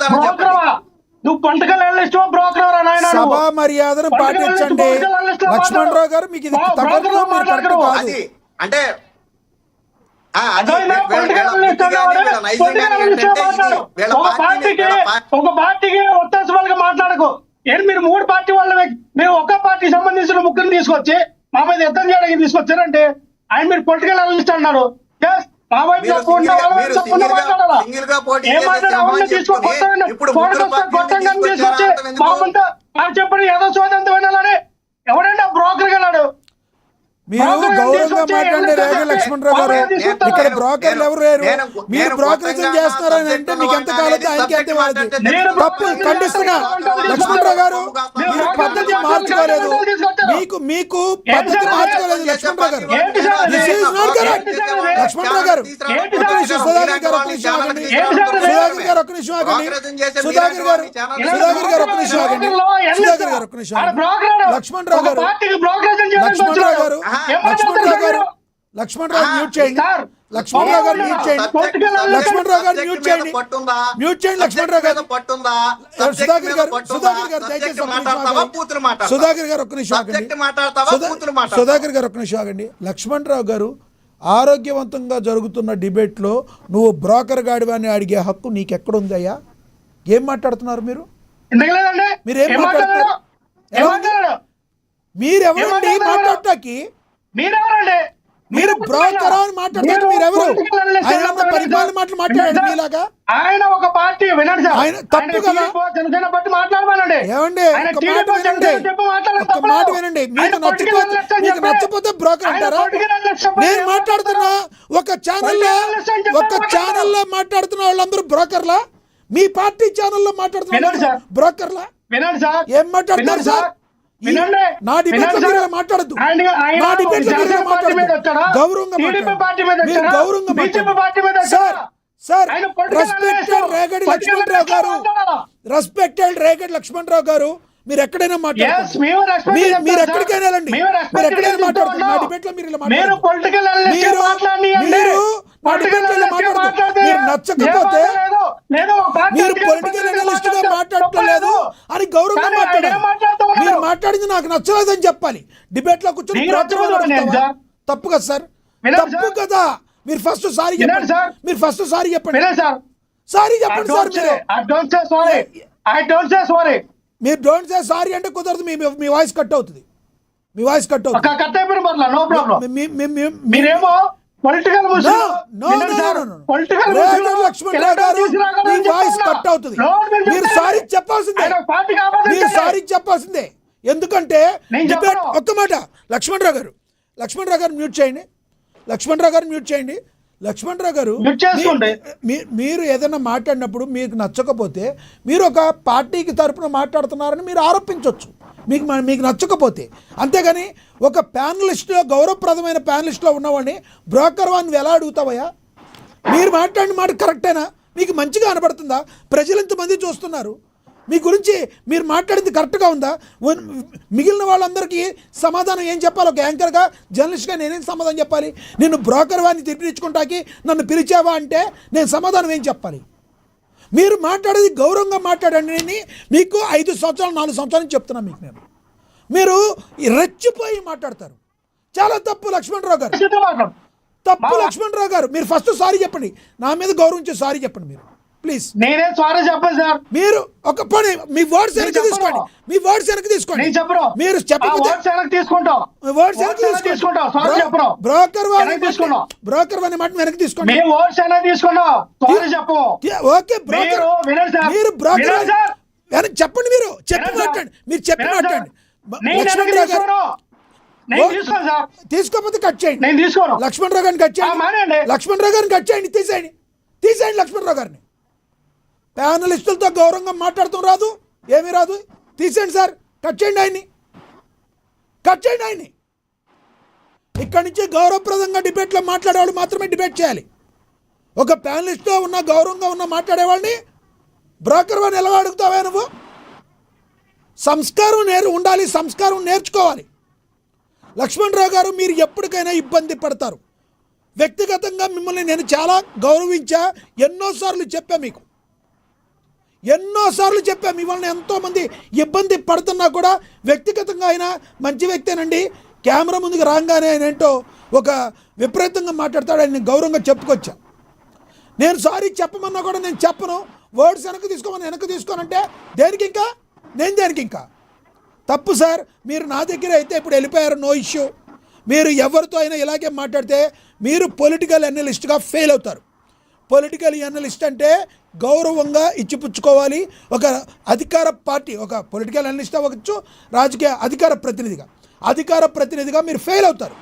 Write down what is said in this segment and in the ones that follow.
సమాధానం చెప్పండి. నువ్వు పొలిటికల్ అనలిస్ట్ బ్రోకర్ నాయన. సభా మర్యాదను పాటించండి లక్ష్మణరావు గారు. మీకు ఇది తగదు, మీరు కరెక్ట్ కాదు. అది అంటే ఒక పార్టీకి ఒత్తాసలుగా మాట్లాడకు. ఏంటి మీరు 3 పార్టీ వాళ్ళ మీరు ఒక పార్టీ సంబంధించిన ముగ్గురిని తీసుకొచ్చి మా మీద యుద్ధం చేయడానికి తీసుకొచ్చారంటే ఆయన మీరు పొలిటికల్ అనలిస్ట్ అన్నారు. చెప్పండి ఏదో సోదంత వినాలని ఎవడంటే బ్రోకర్ వెళ్ళాడు. మీరు గౌరవంగా మాట్లాడే రేగ లక్ష్మణరావు గారు, ఇక్కడ బ్రోకర్లు ఎవరు లేరు. మీరు బ్రోకరేజం చేస్తున్నారని అంటే మీకు ఎంత కాలేదు, ఆయనకి ఎంత కాలేదు. తప్పు ఖండిస్తున్నా లక్ష్మణరావు గారు. మీరు పద్ధతి మార్చుకోలేదు, మీకు పద్ధతి మార్చుకోలేదు లక్ష్మణరావు గారు. This is not correct. Lakshmanarao గారు ఒక్క నిమిషం, సుధాకర్ గారు ఒక్క నిమిషం ఆగండి. సుధాకర్ గారు ఒక్క నిమిషం ఆగండి. సుధాకర్ గారు ఒక్క నిమిషం ఆగండి. సుధాకర్ గారు ఒక్క నిమిషం ఆగండి. లక్ష్మణరావు గారు లక్ష్మణరావు మ్యూట్ చేయండి. లక్ష్మణరావు గారు మ్యూట్ చేయండి. లక్ష్మణరావు గారు మ్యూట్ చేయండి. మ్యూట్ చేయండి లక్ష్మణరావు గారు. సుధాకర్ గారు దయచేసి సుధాకర్ గారు ఒక్క నిమిషం ఆగండి. సుధాకర్ గారు ఒక్క నిమిషం ఆగండి. లక్ష్మణరావు గారు, ఆరోగ్యవంతంగా జరుగుతున్న డిబేట్లో నువ్వు బ్రోకర్ గాడివాన్ని అడిగే హక్కు నీకెక్కడుందయ్యా? ఏం మాట్లాడుతున్నారు మీరు? మీరేం మాట్లాడుతున్నారు? మీరెవరండి మాట్లాడటానికి? మీరు బ్రోకర్ అని మాట్లాడతారు. మీరెవరు? ఆయన పరిపాలన మాటలు మాట్లాడండి మీలాగా. ఆయన ఒక పార్టీ వినండి సార్, ఆయన తప్పు కదా. జనసేన పార్టీ మాట్లాడమనండి. ఏమండి ఒక మాట వినండి, ఒక మాట వినండి. మీకు నచ్చపోతే బ్రోకర్ అంటారా? నేను మాట్లాడుతున్నా ఒక ఛానల్లో మాట్లాడుతున్న వాళ్ళందరూ బ్రోకర్లా? మీ పార్టీ ఛానల్లో మాట్లాడుతున్న బ్రోకర్లా? ఏం మాట్లాడుతున్నారు సార్? నా డిబేట్ లో మాట్లాడద్దు. నా డిబేట్ లో మాట్లాడద్దు. గౌరవంగా రెస్పెక్టెడ్ రేగడి లక్ష్మణరావు గారు, మీరు ఎక్కడైనా మాట్లాడచ్చు. మీరు ఎక్కడికైనా వెళ్ళండి, మీరు ఎక్కడైనా మాట్లాడచ్చు. నా డిబేట్ లో మీరు మీరు నచ్చకపోతే మీరు పొలిటికల్ అనలిస్ట్ గా మాట్లాడలేదు అని గౌరవంగా మాట్లాడారు. మీరు మాట్లాడింది నాకు నచ్చలేదని చెప్పాలి. డిబేట్ లో కూర్చొని తప్పు కదా సార్, తప్పు కదా. మీరు ఫస్ట్ సారీ చెప్పండి. మీరు ఫస్ట్ సారీ చెప్పండి. సారీ చెప్పండి సార్. మీరు డోంట్ సే సారీ అంటే కుదరదు. మీ వాయిస్ కట్ అవుతుంది. మీ వాయిస్ కట్ అవుతుంది. లక్ష్మణరావు గారు మీ వాయిస్ కట్ అవుతుంది. మీరు సారీ చెప్పాల్సిందే. మీరు సారీ చెప్పాల్సిందే. ఎందుకంటే డిబేట్ ఒక్క మాట. లక్ష్మణరావు గారు మ్యూట్ చేయండి. లక్ష్మణరావు గారు మీరు ఏదైనా మాట్లాడినప్పుడు మీకు నచ్చకపోతే మీరు ఒక పార్టీకి తరపున మాట్లాడుతున్నారని మీరు ఆరోపించవచ్చు, మీకు నచ్చకపోతే. అంతేగాని ఒక ప్యానలిస్ట్లో, గౌరవప్రదమైన ప్యానలిస్ట్లో ఉన్నవాడిని బ్రోకర్ వాడిని ఎలా అడుగుతావయ్యా? మీరు మాట్లాడిన మాట కరెక్టేనా? మీకు మంచిగా కనబడుతుందా? ప్రజలు ఎంతమంది చూస్తున్నారు? మీ గురించి మీరు మాట్లాడింది కరెక్ట్గా ఉందా? మిగిలిన వాళ్ళందరికీ సమాధానం ఏం చెప్పాలి? ఒక యాంకర్గా, జర్నలిస్ట్గా నేనేం సమాధానం చెప్పాలి? నేను బ్రోకర్ వాడిని తిప్పించుకుంటాకి నన్ను పిలిచావా అంటే నేను సమాధానం ఏం చెప్పాలి? మీరు మాట్లాడేది గౌరవంగా మాట్లాడండి. నేను మీకు 5 సంవత్సరాలు 4 సంవత్సరాలు చెప్తున్నా మీకు. మీరు రెచ్చిపోయి మాట్లాడతారు. చాలా తప్పు లక్ష్మణరావు గారు, తప్పు లక్ష్మణరావు గారు. మీరు ఫస్ట్ సారీ చెప్పండి. నా మీద గౌరవించి సారీ చెప్పండి మీరు ప్లీజ్. నేనే సారీ చెప్పండి సార్. మీరు ఒక పని, మీ వర్డ్స్ వెనక్కి తీసుకోండి. మీ వర్డ్స్ వెనక్కి తీసుకోండి. మీరు చెప్పకపోతే బ్రోకర్ వాని మాట వెనక్కి తీసుకోండి. ఓకే బ్రోకర్, మీరు బ్రోకర్ చెప్పండి. మీరు చెప్పి మాట్లాడండి. మీరు చెప్పి మాట్లాడండి. లక్ష్మణరావు గారు తీసుకోకపోతే కట్ చేయండి. లక్ష్మణరావు గారిని కట్ చేయండి. లక్ష్మణరావు గారిని కట్ చేయండి. తీసేయండి లక్ష్మణరావు గారిని. ప్యానలిస్టులతో గౌరవంగా మాట్లాడటం రాదు, ఏమీ రాదు. తీసేయండి సార్. కట్ చేయండి ఆయన్ని. ఇక్కడి నుంచి గౌరవప్రదంగా డిబేట్లో మాట్లాడేవాళ్ళు మాత్రమే డిబేట్ చేయాలి. ఒక ప్యానలిస్ట్తో ఉన్న గౌరవంగా ఉన్న మాట్లాడేవాళ్ళని బ్రోకర్ వాడిని ఎలా అడుగుతావా నువ్వు? సంస్కారం ఉండాలి, సంస్కారం నేర్చుకోవాలి. లక్ష్మణరావు గారు, మీరు ఎప్పటికైనా ఇబ్బంది పడతారు. వ్యక్తిగతంగా మిమ్మల్ని నేను చాలా గౌరవించా, ఎన్నోసార్లు చెప్పా మీకు. ఎన్నోసార్లు చెప్పాము. ఇవాళ ఎంతోమంది ఇబ్బంది పడుతున్నా కూడా వ్యక్తిగతంగా ఆయన మంచి వ్యక్తేనండి. కెమెరా ముందుకు రాగానే ఆయన ఏంటో ఒక విపరీతంగా మాట్లాడతాడు. ఆయన గౌరవంగా చెప్పుకొచ్చా. నేను సారీ చెప్పమన్నా కూడా నేను చెప్పను. వర్డ్స్ వెనక్కి తీసుకోనంటే దేనికి ఇంకా, నేను దేనికి ఇంకా? తప్పు సార్. మీరు నా దగ్గర అయితే ఇప్పుడు వెళ్ళిపోయారు, నో ఇష్యూ. మీరు ఎవరితో అయినా ఇలాగే మాట్లాడితే మీరు పొలిటికల్ అనలిస్ట్గా ఫెయిల్ అవుతారు. పొలిటికల్ అనలిస్ట్ అంటే గౌరవంగా ఇచ్చిపుచ్చుకోవాలి. ఒక అధికార పార్టీ, ఒక పొలిటికల్ అనలిస్ట్ అవ్వచ్చు, రాజకీయ అధికార ప్రతినిధిగా మీరు ఫెయిల్ అవుతారు.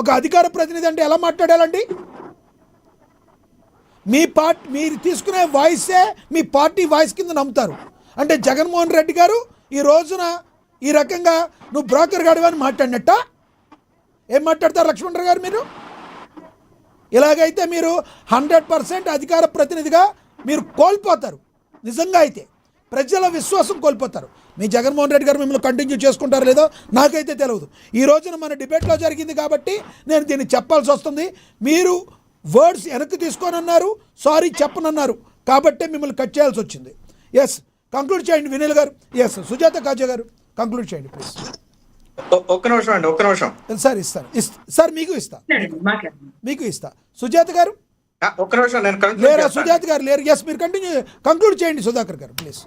ఒక అధికార ప్రతినిధి అంటే ఎలా మాట్లాడాలండి? మీరు తీసుకునే వాయిసే మీ పార్టీ వాయిస్ కింద నమ్ముతారు. అంటే జగన్మోహన్ రెడ్డి గారు ఈ రోజున ఈ రకంగా నువ్వు బ్రోకర్ గాడివి అని మాట్లాడినట్ట ఏం మాట్లాడతారు లక్ష్మణరావు గారు? మీరు ఇలాగైతే మీరు 100% అధికార ప్రతినిధిగా మీరు కోల్పోతారు. నిజంగా అయితే ప్రజల విశ్వాసం కోల్పోతారు. మీ జగన్మోహన్ రెడ్డి గారు మిమ్మల్ని కంటిన్యూ చేసుకుంటారో లేదో నాకైతే తెలియదు. ఈ రోజున మన డిబేట్లో జరిగింది కాబట్టి నేను దీన్ని చెప్పాల్సి వస్తుంది. మీరు వర్డ్స్ వెనక్కి తీసుకోనన్నారు, సారీ చెప్పనన్నారు కాబట్టే మిమ్మల్ని కట్ చేయాల్సి వచ్చింది. ఎస్, కంక్లూడ్ చేయండి వినీల్ గారు. ఎస్, సుజాత కాజా గారు కంక్లూడ్ చేయండి ప్లీజ్. ఒక్క నిమిషం సార్ ఇస్తాను సార్, మీకు ఇస్తా. సుజాత గారు ఒక్క నిమిషం నేను లేరా? సుజాత గారు లేరు. ఎస్, మీరు కంక్లూడ్ చేయండి సుధాకర్ గారు ప్లీజ్.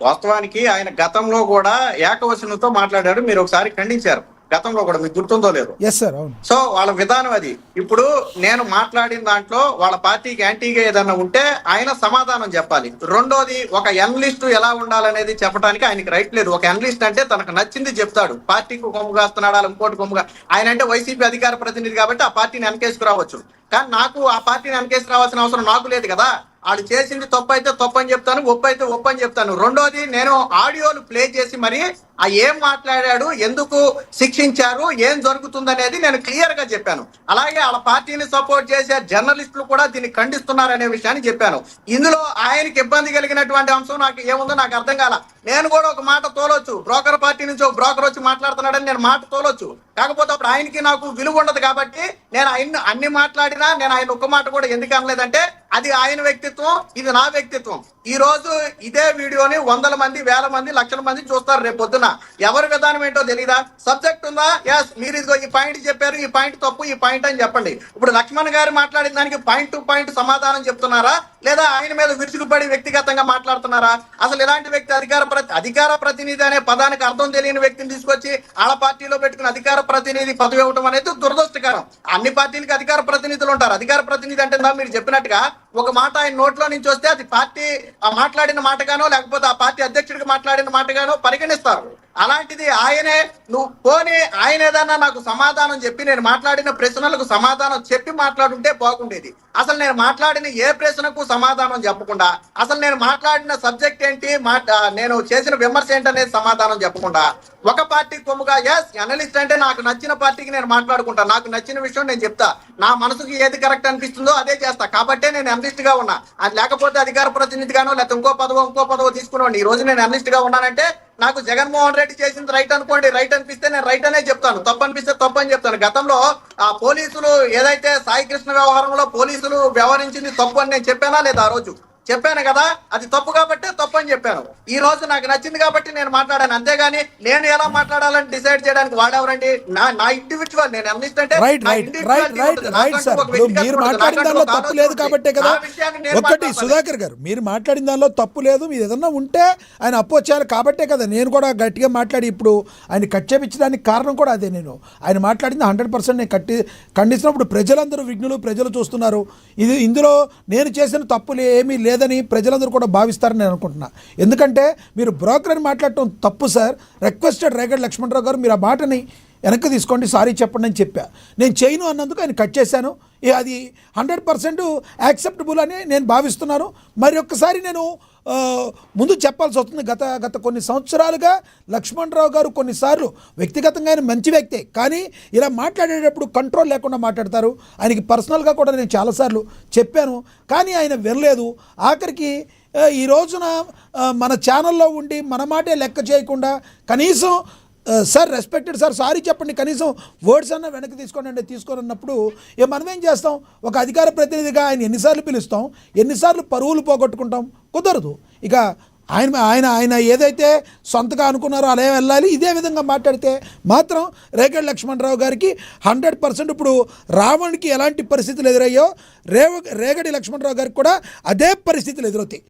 వాస్తవానికి ఆయన గతంలో కూడా ఏకవచనంతో మాట్లాడారు, మీరు ఒకసారి ఖండించారు గతంలో కూడా, మీకు గుర్తుందో లేదు? ఎస్ సార్, అవును. సో వాళ్ళ విధానం అది. ఇప్పుడు నేను మాట్లాడిన దాంట్లో వాళ్ళ పార్టీకి యాంటీగా ఏదన్నా ఉంటే ఆయన సమాధానం చెప్పాలి. రెండోది, ఒక ఎనలిస్ట్ ఎలా ఉండాలనేది చెప్పడానికి ఆయనకి రైట్ లేదు. ఒక ఎనలిస్ట్ అంటే తనకు నచ్చింది చెప్తాడు. పార్టీకి కొమ్ము కాస్తున్నాడా, ఇంకోటి కొమ్ముగా, ఆయన అంటే వైసీపీ అధికార ప్రతినిధి కాబట్టి ఆ పార్టీని వెనకేసుకురావచ్చు. కానీ నాకు ఆ పార్టీని వెనకేసుకురావాల్సిన అవసరం నాకు లేదు కదా. వాళ్ళు చేసింది తప్పు అయితే తప్పు అని చెప్తాను, ఒప్పు అయితే ఒప్పు అని చెప్తాను. రెండోది, నేను ఆడియోలు ప్లే చేసి మరి ఆ ఏం మాట్లాడాడు, ఎందుకు శిక్షించారు, ఏం జరుగుతుందనేది నేను క్లియర్ గా చెప్పాను. అలాగే వాళ్ళ పార్టీని సపోర్ట్ చేసే జర్నలిస్టులు కూడా దీన్ని ఖండిస్తున్నారనే విషయాన్ని చెప్పాను. ఇందులో ఆయనకి ఇబ్బంది కలిగినటువంటి అంశం నాకు ఏముందో నాకు అర్థం కాల. నేను కూడా ఒక మాట తోలొచ్చు, బ్రోకర్ పార్టీ నుంచి ఒక బ్రోకర్ వచ్చి మాట్లాడుతున్నాడని నేను మాట తోలొచ్చు. కాకపోతే అప్పుడు ఆయనకి నాకు విలువ ఉండదు కాబట్టి నేను అన్ని మాట్లాడినా నేను ఆయన ఒక్క మాట కూడా ఎందుకు అనలేదంటే అది ఆయన వ్యక్తిత్వం, ఇది నా వ్యక్తిత్వం. ఈ రోజు ఇదే వీడియోని 100 మంది, 1000 మంది, లక్షల మంది చూస్తారు రేపు పొద్దున. ఎవరి విధానం ఏంటో తెలీదా? సబ్జెక్ట్ ఉందా? ఎస్, మీరు ఇదిగో ఈ పాయింట్ చెప్పారు, ఈ పాయింట్ తప్పు, ఈ పాయింట్ అని చెప్పండి. ఇప్పుడు లక్ష్మణ్ గారు మాట్లాడిన దానికి పాయింట్ టు పాయింట్ సమాధానం చెప్తున్నారా, లేదా ఆయన మీద విరుచుకుపడి వ్యక్తిగతంగా మాట్లాడుతున్నారా? అసలు ఇలాంటి వ్యక్తి అధికార ప్రతినిధి అనే పదానికి అర్థం తెలియని వ్యక్తిని తీసుకొచ్చి ఆళ్ళ పార్టీలో పెట్టుకుని అధికార ప్రతినిధి పదవి ఇవ్వడం అనేది దురదృష్టకరం. అన్ని పార్టీలకి అధికార ప్రతినిధులు ఉంటారు. అధికార ప్రతినిధి అంటే మీరు చెప్పినట్టుగా ఒక మాట ఆయన నోట్లో నుంచి వస్తే అది పార్టీ మాట్లాడిన మాటగానో లేకపోతే ఆ పార్టీ అధ్యక్షుడికి మాట్లాడిన మాటగానో పరిగణిస్తారు. అలాంటిది ఆయనే నువ్వు పోనీ ఆయన ఏదన్నా నాకు సమాధానం చెప్పి నేను మాట్లాడిన ప్రశ్నలకు సమాధానం చెప్పి మాట్లాడుంటే బాగుండేది. అసలు నేను మాట్లాడిన ఏ ప్రశ్నకు సమాధానం చెప్పకుండా, అసలు నేను మాట్లాడిన సబ్జెక్ట్ ఏంటి, నేను చేసిన విమర్శ ఏంటనేది సమాధానం చెప్పకుండా ఒక పార్టీ కొమ్ముగా, ఎస్ అనలిస్ట్ అంటే నాకు నచ్చిన పార్టీకి నేను మాట్లాడుకుంటా, నాకు నచ్చిన విషయం నేను చెప్తా, నా మనసుకి ఏది కరెక్ట్ అనిపిస్తుందో అదే చేస్తా, కాబట్టే నేను అనలిస్ట్ గా ఉన్నా. అది లేకపోతే అధికార ప్రతినిధిగానో లేకపోతే ఇంకో పదవో తీసుకున్నాను. ఈ రోజు నేను అనలిస్ట్ గా ఉన్నానంటే నాకు జగన్మోహన్ రెడ్డి చేసింది రైట్ అనుకోండి, రైట్ అనిపిస్తే నేను రైట్ అనే చెప్తాను, తప్పు అనిపిస్తే తప్పు అని చెప్తాను. గతంలో ఆ పోలీసులు ఏదైతే సాయి కృష్ణ వ్యవహారంలో పోలీసులు వ్యవహరించింది తప్పు అని నేను చెప్పానా లేదా? ఆ రోజు చెప్పాను కదా, అది తప్పు కాబట్టి తప్పు అని చెప్పాను. ఈ రోజు నాకు నచ్చింది కాబట్టి నేను మాట్లాడాను, అంతేగాని నేను ఎలా మాట్లాడాలని డిసైడ్ చేయడానికి వాడెవరండి? నా ఇండివిజువల్, నేను అనలిస్ట్ అంటే మీరు మాట్లాడిన దానిలో తప్పు లేదు కాబట్టే కదా. ఒకటి సుధాకర్ గారు, మీరు మాట్లాడిన దానిలో తప్పు లేదు, మీరు ఏదన్నా ఉంటే ఆయన అపోజ్ చేయాలి కాబట్టే కదా నేను కూడా గట్టిగా మాట్లాడి ఇప్పుడు ఆయన కట్ చేయించడానికి కారణం కూడా అదే. నేను ఆయన మాట్లాడింది 100% నేను ఖండిస్తున్నప్పుడు ప్రజలందరూ విఘ్నులు, ప్రజలు చూస్తున్నారు. ఇందులో నేను చేసిన తప్పులు ఏమీ లేదని ప్రజలందరూ కూడా భావిస్తారని నేను అనుకుంటున్నా. ఎందుకంటే మీరు బ్రోకర్ అని మాట్లాడటం తప్పు సార్. రిక్వెస్టెడ్ రేగడి లక్ష్మణరావు గారు, మీరు ఆ మాటని వెనక్కి తీసుకోండి, సారీ చెప్పండి అని చెప్పా. నేను చేయను అన్నందుకు ఆయన కట్ చేశాను. అది 100% యాక్సెప్టబుల్ అని నేను భావిస్తున్నాను. మరి ఒక్కసారి నేను ముందు చెప్పాల్సి వస్తుంది. గత కొన్ని సంవత్సరాలుగా లక్ష్మణరావు గారు కొన్నిసార్లు వ్యక్తిగతంగా ఆయన మంచి వ్యక్తే, కానీ ఇలా మాట్లాడేటప్పుడు కంట్రోల్ లేకుండా మాట్లాడతారు. ఆయనకి పర్సనల్గా కూడా నేను చాలాసార్లు చెప్పాను, కానీ ఆయన వినలేదు. ఆఖరికి ఈ రోజున మన ఛానల్లో ఉండి మన మాటే లెక్క చేయకుండా కనీసం సార్ రెస్పెక్టెడ్ సార్ సారీ చెప్పండి, కనీసం వర్డ్స్ అన్న వెనక్కి తీసుకోండి అంటే తీసుకొని అన్నప్పుడు మనం ఏం చేస్తాం? ఒక అధికార ప్రతినిధిగా ఆయన ఎన్నిసార్లు పిలుస్తాం, ఎన్నిసార్లు పరువులు పోగొట్టుకుంటాం? కుదరదు. ఇక ఆయన ఆయన ఆయన ఏదైతే సొంతగా అనుకున్నారో అలా వెళ్ళాలి. ఇదే విధంగా మాట్లాడితే మాత్రం రేగడి లక్ష్మణరావు గారికి 100% ఇప్పుడు రావణ్కి ఎలాంటి పరిస్థితులు ఎదురయ్యో రేగడి లక్ష్మణరావు గారికి కూడా అదే పరిస్థితులు ఎదురవుతాయి.